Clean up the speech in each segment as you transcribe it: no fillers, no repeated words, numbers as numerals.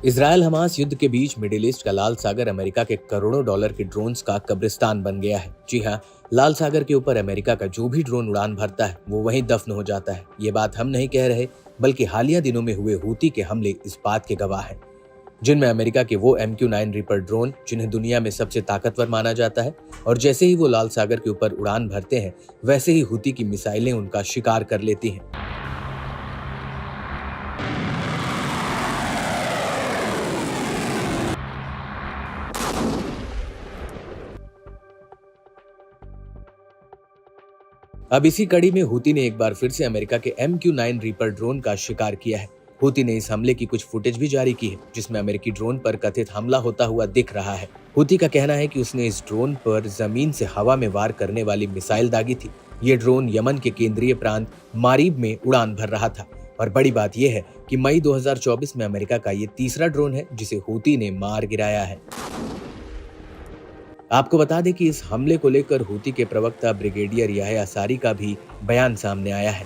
Israel Hamas युद्ध के बीच middle east का लाल सागर अमेरिका के करोड़ों डॉलर के ड्रोन्स का कब्रिस्तान बन गया है। जी हाँ, लाल सागर के ऊपर अमेरिका का जो भी ड्रोन उड़ान भरता है वो वहीं दफन हो जाता है। ये बात हम नहीं कह रहे, बल्कि हालिया दिनों में हुए हूती के हमले इस बात के गवाह हैं, जिनमें अमेरिका के वो MQ-9 रीपर ड्रोन, जिन्हें दुनिया में सबसे ताकतवर माना जाता है, और जैसे ही वो लाल सागर के ऊपर उड़ान भरते हैं वैसे ही हूती की मिसाइलें उनका शिकार कर लेती हैं। अब इसी कड़ी में हूती ने एक बार फिर से अमेरिका के MQ-9 रीपर ड्रोन का शिकार किया है। हूती ने इस हमले की कुछ फुटेज भी जारी की है, जिसमें अमेरिकी ड्रोन पर कथित हमला होता हुआ दिख रहा है। हूती का कहना है कि उसने इस ड्रोन पर जमीन से हवा में वार करने वाली मिसाइल दागी थी। ये ड्रोन यमन के केंद्रीय प्रांत मारीब में उड़ान भर रहा था। और बड़ी बात यह है कि मई 2024 में अमेरिका का ये तीसरा ड्रोन है जिसे हूती ने मार गिराया है। आपको बता दें कि इस हमले को लेकर हूती के प्रवक्ता ब्रिगेडियर याह्या सारी का भी बयान सामने आया है।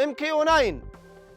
MQ-9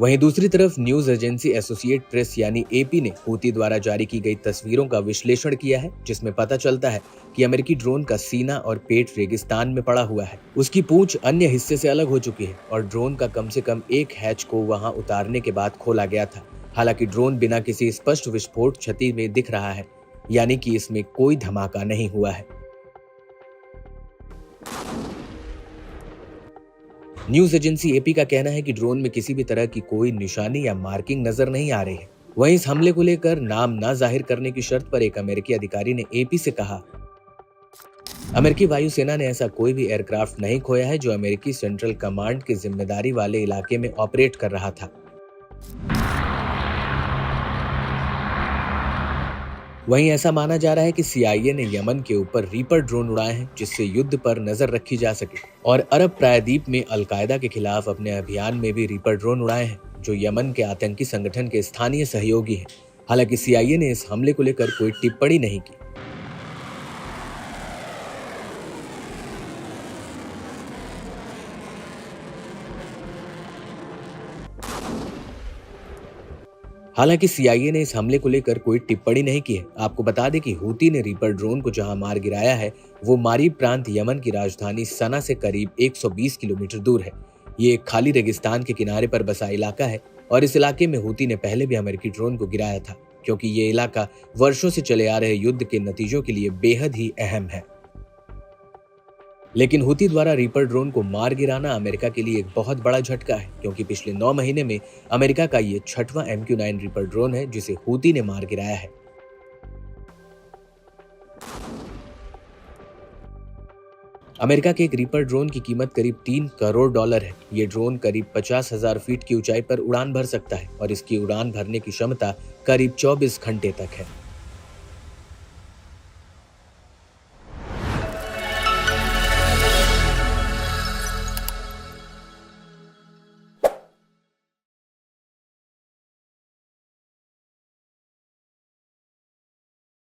वहीं दूसरी तरफ न्यूज एजेंसी एसोसिएट प्रेस यानी AP ने हूती द्वारा जारी की गई तस्वीरों का विश्लेषण किया है, जिसमें पता चलता है कि अमेरिकी ड्रोन का सीना और पेट रेगिस्तान में पड़ा हुआ है। उसकी पूंछ अन्य हिस्से से अलग हो चुकी है और ड्रोन का कम से कम एक हैच को वहां उतारने के बाद खोला गया था। हालांकि ड्रोन बिना किसी स्पष्ट विस्फोट क्षति में दिख रहा है, यानी कि इसमें कोई धमाका नहीं हुआ है। न्यूज एजेंसी AP का कहना है कि ड्रोन में किसी भी तरह की कोई निशानी या मार्किंग नजर नहीं आ रही है। वहीं इस हमले को लेकर नाम ना जाहिर करने की शर्त पर एक अमेरिकी अधिकारी ने AP से कहा, अमेरिकी वायुसेना ने ऐसा कोई भी एयरक्राफ्ट नहीं खोया है जो अमेरिकी सेंट्रल कमांड की जिम्मेदारी वाले इलाके में ऑपरेट कर रहा था। वहीं ऐसा माना जा रहा है कि CIA ने यमन के ऊपर रीपर ड्रोन उड़ाए हैं, जिससे युद्ध पर नजर रखी जा सके, और अरब प्रायद्वीप में अलकायदा के खिलाफ अपने अभियान में भी रीपर ड्रोन उड़ाए हैं, जो यमन के आतंकी संगठन के स्थानीय सहयोगी हैं। हालांकि CIA ने इस हमले को लेकर कोई टिप्पणी नहीं की। हालांकि CIA ने इस हमले को लेकर कोई टिप्पणी नहीं की है। आपको बता दें कि हूती ने रीपर ड्रोन को जहां मार गिराया है वो मारीब प्रांत यमन की राजधानी सना से करीब 120 किलोमीटर दूर है। ये एक खाली रेगिस्तान के किनारे पर बसा इलाका है और इस इलाके में हूती ने पहले भी अमेरिकी ड्रोन को गिराया था, क्योंकि ये इलाका वर्षों से चले आ रहे युद्ध के नतीजों के लिए बेहद ही अहम है। लेकिन हूती द्वारा रीपर ड्रोन को मार गिराना अमेरिका के लिए एक बहुत बड़ा झटका है, क्योंकि पिछले 9 महीने में अमेरिका का ये 6वां MQ-9 रीपर ड्रोन है जिसे हूती ने मार गिराया है। अमेरिका के एक रीपर ड्रोन की कीमत करीब $3 करोड़ है। ये ड्रोन करीब 50,000 फीट की ऊंचाई पर उड़ान भर सकता है और इसकी उड़ान भरने की क्षमता करीब 24 घंटे तक है।